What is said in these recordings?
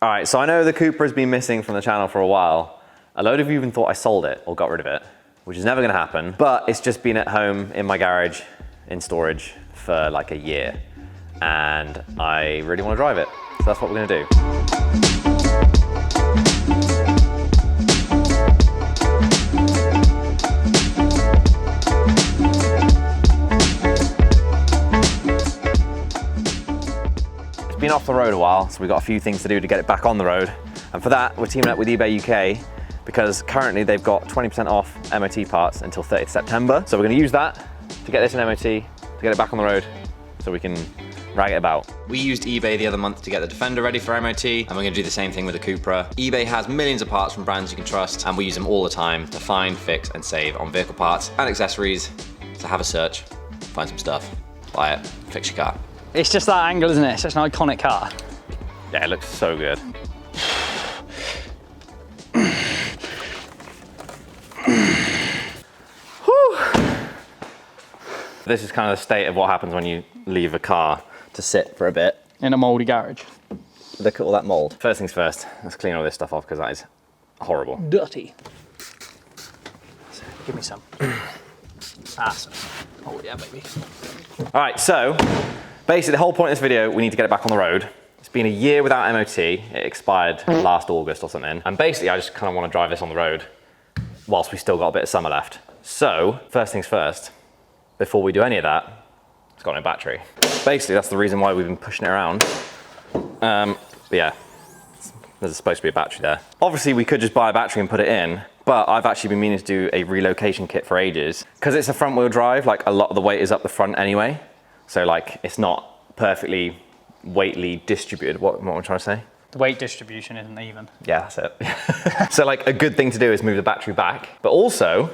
All right, so I know the Cupra has been missing from the channel for a while. A load of you even thought I sold it or got rid of it, which is never gonna happen, but it's just been at home in my garage in storage for like a year, and I really wanna drive it. So that's what we're gonna do. Been off the road a while, so we've got a few things to do to get it back on the road. And for that, we're teaming up with eBay UK because currently they've got 20% off MOT parts until 30th September. So we're gonna use that to get this in MOT, to get it back on the road so we can rag it about. We used eBay the other month to get the Defender ready for MOT, and we're gonna do the same thing with the Cupra. eBay has millions of parts from brands you can trust, and we use them all the time to find, fix, and save on vehicle parts and accessories. So have a search, find some stuff, buy it, fix your car. It's just that angle, isn't it? It's such an iconic car. Yeah, it looks so good. This is kind of the state of what happens when you leave a car to sit for a bit. In a mouldy garage. Look at all that mold. First things first, let's clean all this stuff off because that is horrible. Dirty. Give me some. Awesome. Oh yeah, baby. All right, so basically the whole point of this video, we need to get it back on the road. It's been a year without MOT. It expired last August or something. And basically I just kind of want to drive this on the road whilst we still got a bit of summer left. So first things first, before we do any of that, it's got no battery. Basically that's the reason why we've been pushing it around. But yeah, there's supposed to be a battery there. Obviously we could just buy a battery and put it in, but I've actually been meaning to do a relocation kit for ages. Because it's a front wheel drive, like a lot of the weight is up the front anyway. So like, it's not perfectly weightly distributed. What am I trying to say? The weight distribution isn't even. Yeah, that's it. So like a good thing to do is move the battery back, but also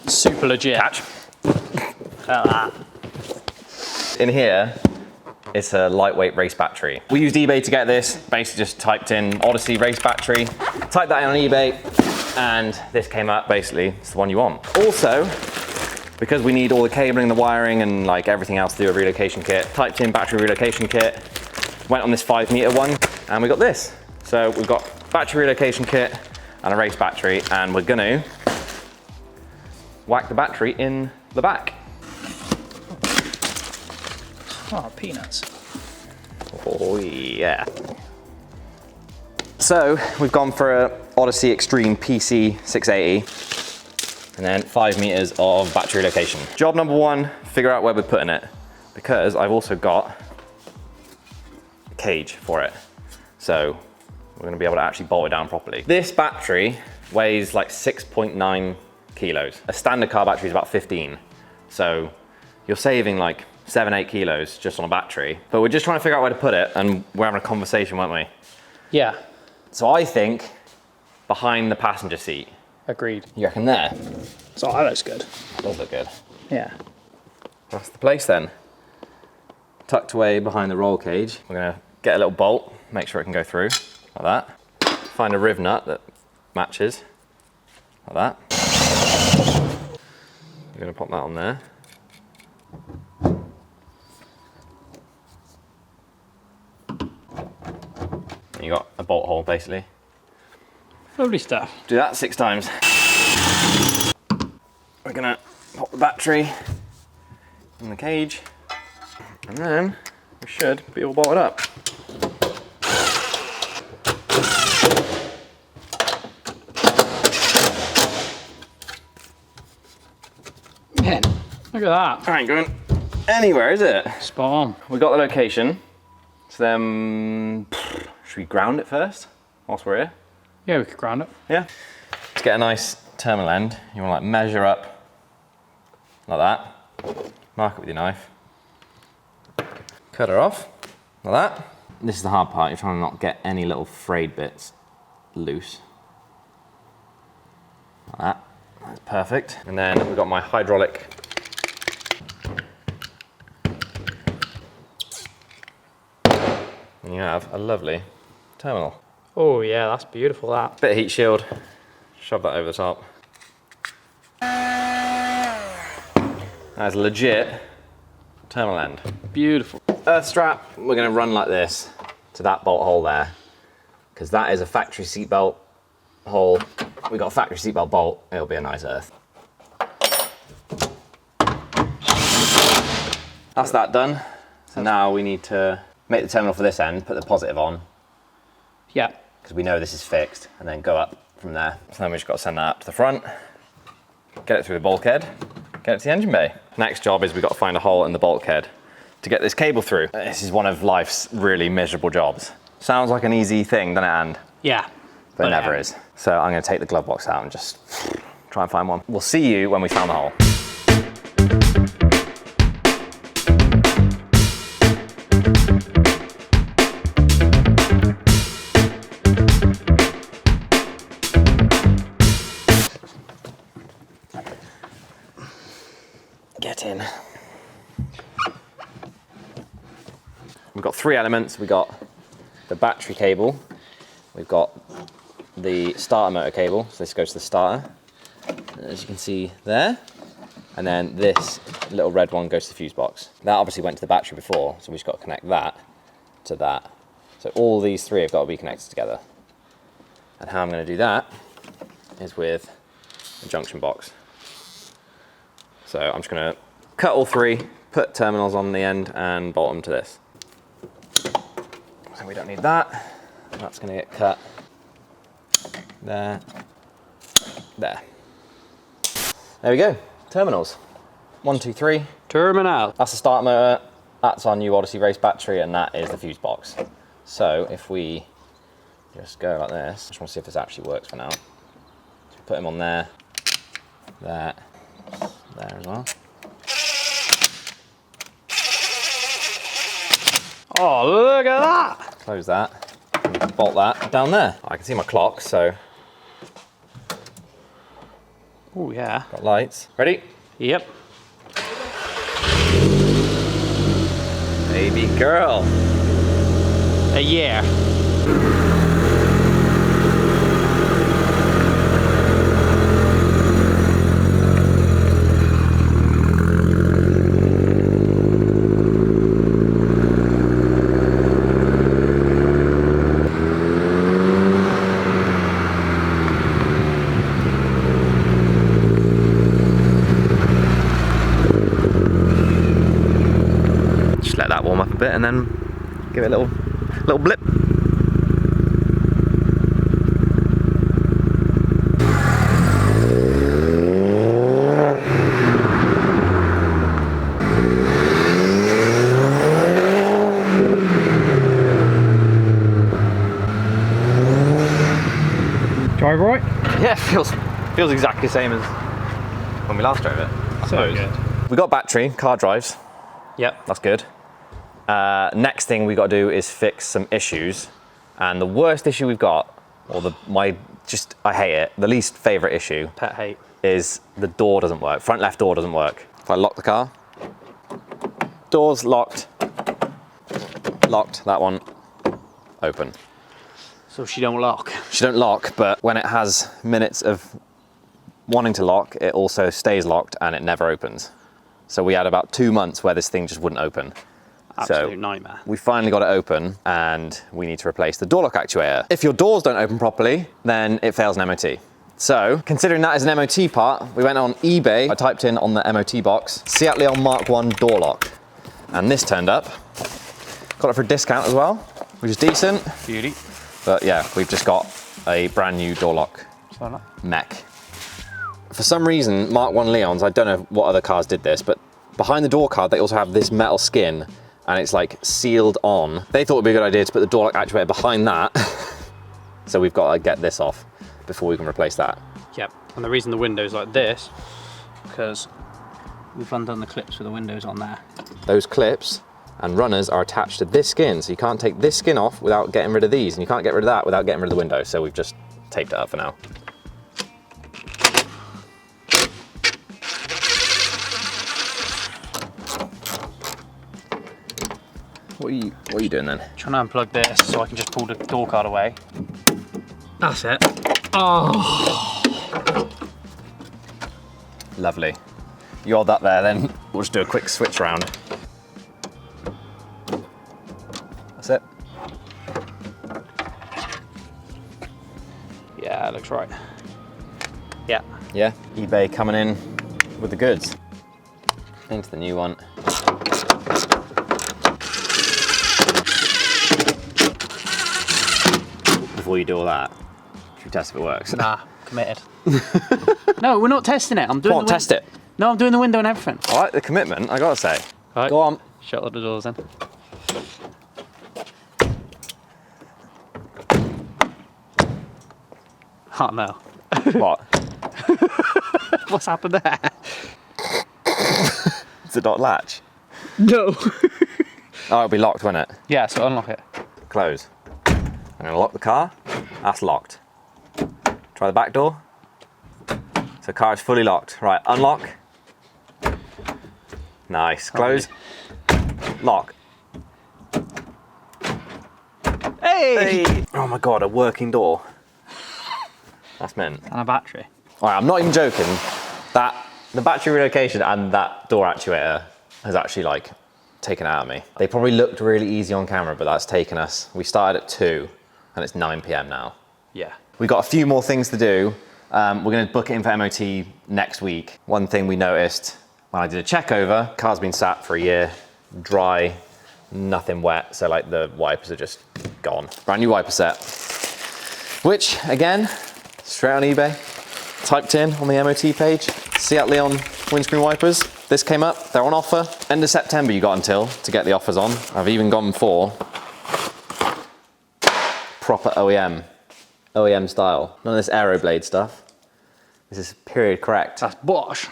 super legit. Catch. Look at that. In here, it's a lightweight race battery. We used eBay to get this. Basically just typed in Odyssey race battery, typed that in on eBay, and this came up. Basically, it's the one you want. Also, because we need all the cabling, the wiring, and like everything else to do a relocation kit, typed in battery relocation kit, went on this 5-meter one, and we got this. So we've got battery relocation kit and a race battery, and we're gonna whack the battery in the back. Oh, peanuts. Oh yeah. So we've gone for a Odyssey Extreme PC 680. And then 5 meters of battery location. Job number one, figure out where we're putting it, because I've also got a cage for it. So we're gonna be able to actually bolt it down properly. This battery weighs like 6.9 kilos. A standard car battery is about 15. So you're saving like 7-8 kilos just on a battery. But we're just trying to figure out where to put it, and we're having a conversation, weren't we? Yeah. So I think behind the passenger seat. Agreed. You reckon there? So that looks good. That does look good. Yeah. That's the place then. Tucked away behind the roll cage. We're gonna get a little bolt, make sure it can go through, like that. Find a riv nut that matches, like that. We're gonna pop that on there. And you got a bolt hole basically. Lovely stuff. Do that 6 times. We're gonna pop the battery in the cage, and then we should be all bolted up. Man, look at that. I ain't going anywhere, is it? Spot on. We got the location, so then should we ground it first whilst we're here? Yeah, we could ground it. Yeah. Let's get a nice terminal end. You want to like measure up like that. Mark it with your knife. Cut her off like that. This is the hard part. You're trying to not get any little frayed bits loose. Like that. That's perfect. And then we've got my hydraulic. And you have a lovely terminal. Oh yeah, that's beautiful, that. Bit of heat shield, shove that over the top. That's legit terminal end. Beautiful. Earth strap, we're gonna run like this. to that bolt hole there, because that is a factory seatbelt hole. We got a factory seatbelt bolt, it'll be a nice earth. That's that done. So now we need to make the terminal for this end, put the positive on. Yeah. Because we know this is fixed, and then go up from there. So then we just got to send that up to the front, get it through the bulkhead, get it to the engine bay. Next job is we've got to find a hole in the bulkhead to get this cable through. This is one of life's really miserable jobs. Sounds like an easy thing, doesn't it, And? Yeah. But it never is. So I'm going to take the glove box out and just try and find one. We'll see you when we found the hole. Get in. We've got 3 elements. We've got the battery cable, we've got the starter motor cable, so this goes to the starter, as you can see there, and then this little red one goes to the fuse box. That obviously went to the battery before, so we've just got to connect that to that. So all these 3 have got to be connected together. And how I'm going to do that is with a junction box. So I'm just going to cut all 3, put terminals on the end and bolt them to this. So we don't need that. That's going to get cut there, there. There we go, terminals. 1, 2, 3. Terminal. That's the starter motor, that's our new Odyssey race battery, and that is the fuse box. So if we just go like this, I just want to see if this actually works for now. So put them on there, there as well. Oh, look at that. Close that, and bolt that down there. I can see my clock, so. Oh yeah. Got lights. Ready? Yep. Baby girl. A year. Let that warm up a bit and then give it a little blip. Drive right? Yeah, feels exactly the same as when we last drove it. I suppose. Good. We got battery, car drives. Yep. That's good. Next thing we got to do is fix some issues, and the worst issue we've got, or I hate it. The least favourite issue. Pet hate. Is the door doesn't work. Front left door doesn't work. If I lock the car, doors locked. Locked. That one open. So she don't lock. She don't lock, but when it has minutes of wanting to lock, it also stays locked and it never opens. So we had about 2 months where this thing just wouldn't open. Absolute nightmare. We finally got it open and we need to replace the door lock actuator. If your doors don't open properly, then it fails an MOT. So, considering that is an MOT part, we went on eBay, I typed in on the MOT box, Seat Leon Mark 1 door lock. And this turned up. Got it for a discount as well, which is decent. Beauty. But yeah, we've just got a brand new door lock mech. For some reason, Mark 1 Leons, I don't know what other cars did this, but behind the door card, they also have this metal skin and it's like sealed on. They thought it'd be a good idea to put the door lock actuator behind that. So we've got to get this off before we can replace that. Yep. And the reason the window's like this, because we've undone the clips for the windows on there. Those clips and runners are attached to this skin, so you can't take this skin off without getting rid of these, and you can't get rid of that without getting rid of the window, so we've just taped it up for now. What are you doing then? Trying to unplug this so I can just pull the door card away. That's it. Oh. Lovely. You hold that there, then we'll just do a quick switch around. That's it. That looks right. Yeah. Yeah, eBay coming in with the goods. Into the new one. Before you do all that, should we test if it works? Nah, committed. No, we're not testing it. I'm doing Come on, test it. No, I'm doing the window and everything. I like the commitment, I gotta say. Right. Go on. Shut all the doors then. Oh no. What? What's happened there? Does it not latch? No. Oh, it'll be locked, won't it? Yeah, so unlock it. Close. I'm gonna lock the car. That's locked. Try the back door. So car is fully locked. Right, unlock. Nice. Close. Lock. Hey! Oh my god, a working door. That's mint. And a battery. Alright, I'm not even joking. That the battery relocation and that door actuator has actually like taken it out of me. They probably looked really easy on camera, but that's taken us. We started at 2 and it's 9 PM now. Yeah. We've got a few more things to do. We're going to book it in for MOT next week. One thing we noticed when I did a check over, car's been sat for a year, dry, nothing wet, so like the wipers are just gone. Brand new wiper set, which again, straight on eBay, typed in on the MOT page, Seat Leon windscreen wipers. This came up, they're on offer. End of September you got until to get the offers on. I've even gone for proper OEM style. None of this Aeroblade stuff. This is period correct. That's Bosch.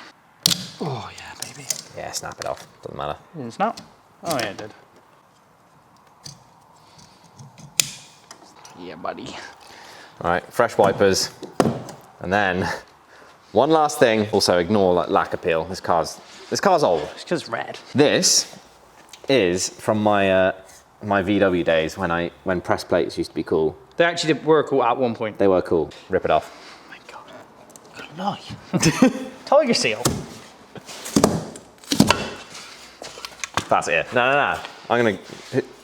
Oh yeah, baby. Yeah, snap it off, doesn't matter. Didn't snap? Oh yeah, it did. Yeah, buddy. All right, fresh wipers. And then one last thing, also ignore like lack of peel. This car's old. It's because it's red. This is from my my VW days when press plates used to be cool. They actually were cool at one point. They were cool. Rip it off. Oh my god. Good night. Tiger seal. That's it. No.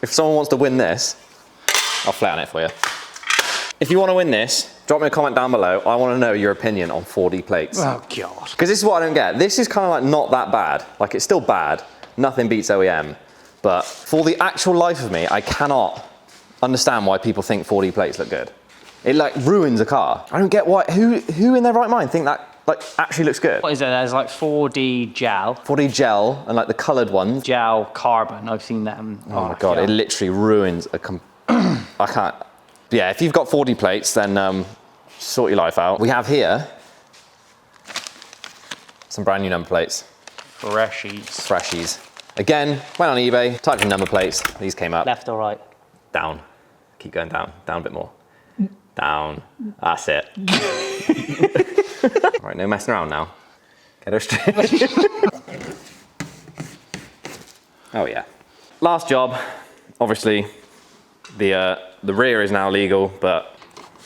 If someone wants to win this, I'll flat on it for you. If you want to win this, drop me a comment down below. I want to know your opinion on 4D plates. Oh god. Because this is what I don't get. This is kind of like not that bad. Like it's still bad. Nothing beats OEM. But for the actual life of me, I cannot understand why people think 4D plates look good. It like ruins a car. I don't get why. Who in their right mind think that like actually looks good? What is it? There's like 4D gel. 4D gel and like the coloured ones. Gel carbon. I've seen them. Oh my god! It literally ruins a. I can't. Yeah, if you've got 4D plates, then sort your life out. We have here some brand new number plates. Freshies. Freshies. Again, went on eBay, typed in number plates. These came up. Left or right? Down. Keep going down. Down a bit more. Down. That's it. All right, no messing around now. Get her straight. Oh yeah. Last job. Obviously, the rear is now legal, but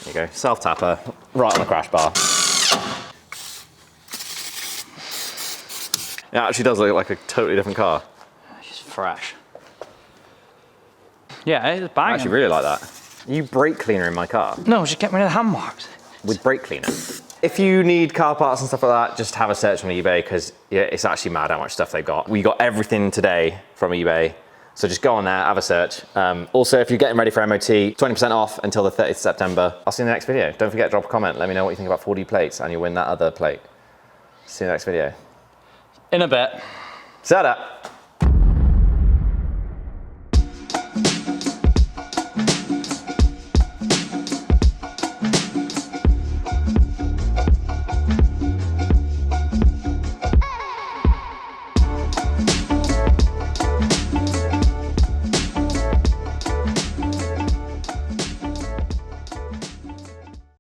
there you go. Self-tapper right on the crash bar. It actually does look like a totally different car. It's just fresh. Yeah, it's banging. I actually really like that. You brake cleaner in my car? No, just get rid of the hand marks. With brake cleaner. If you need car parts and stuff like that, just have a search on eBay because yeah, it's actually mad how much stuff they've got. We got everything today from eBay. So just go on there, have a search. Also, if you're getting ready for MOT, 20% off until the 30th of September. I'll see you in the next video. Don't forget to drop a comment. Let me know what you think about 4D plates and you'll win that other plate. See you in the next video. In a bit. See you later.